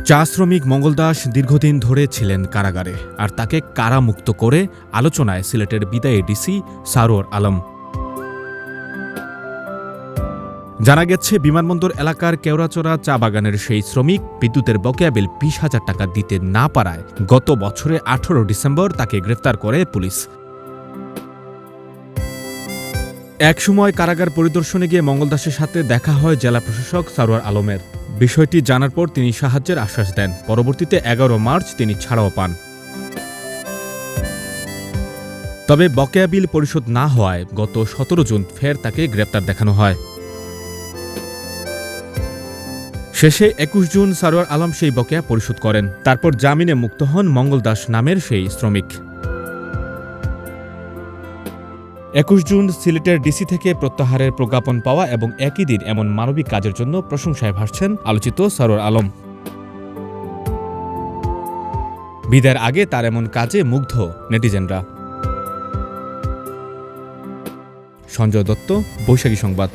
চা শ্রমিক মঙ্গল দাস দীর্ঘদিন ধরে ছিলেন কারাগারে, আর তাকে কারামুক্ত করে আলোচনায় সিলেটের বিদায়ী ডিসি সারোয়ার আলম। জানা গেছে, বিমানবন্দর এলাকার কেওড়াচড়া চা বাগানের সেই শ্রমিক বিদ্যুতের বকেয়া বিল ২০,০০০ টাকা দিতে না পারায় গত বছরে ১৮ ডিসেম্বর তাকে গ্রেফতার করে পুলিশ। একসময় কারাগার পরিদর্শনে গিয়ে মঙ্গল দাসের সাথে দেখা হয় জেলা প্রশাসক সারোয়ার আলমের। বিষয়টি জানার পর তিনি সাহায্যের আশ্বাস দেন। পরবর্তীতে ১১ মার্চ তিনি ছাড়াও পান। তবে বকেয়া বিল পরিশোধ না হওয়ায় গত ১৭ জুন ফের তাকে গ্রেপ্তার দেখানো হয়। শেষে ২১ জুন সারোয়ার আলম সেই বকেয়া পরিশোধ করেন। তারপর জামিনে মুক্ত হন মঙ্গল দাস নামের সেই শ্রমিক। ২১ জুন সিলেটের ডিসি থেকে প্রত্যাহারের প্রজ্ঞাপন পাওয়া এবং একই দিন এমন মানবিক কাজের জন্য প্রশংসায় ভাসছেন আলোচিত সারোয়ার আলম। বিদায়ের আগে তার এমন কাজে মুগ্ধ নেটিজেনরা। সঞ্জয় দত্ত, বৈশাখী সংবাদ।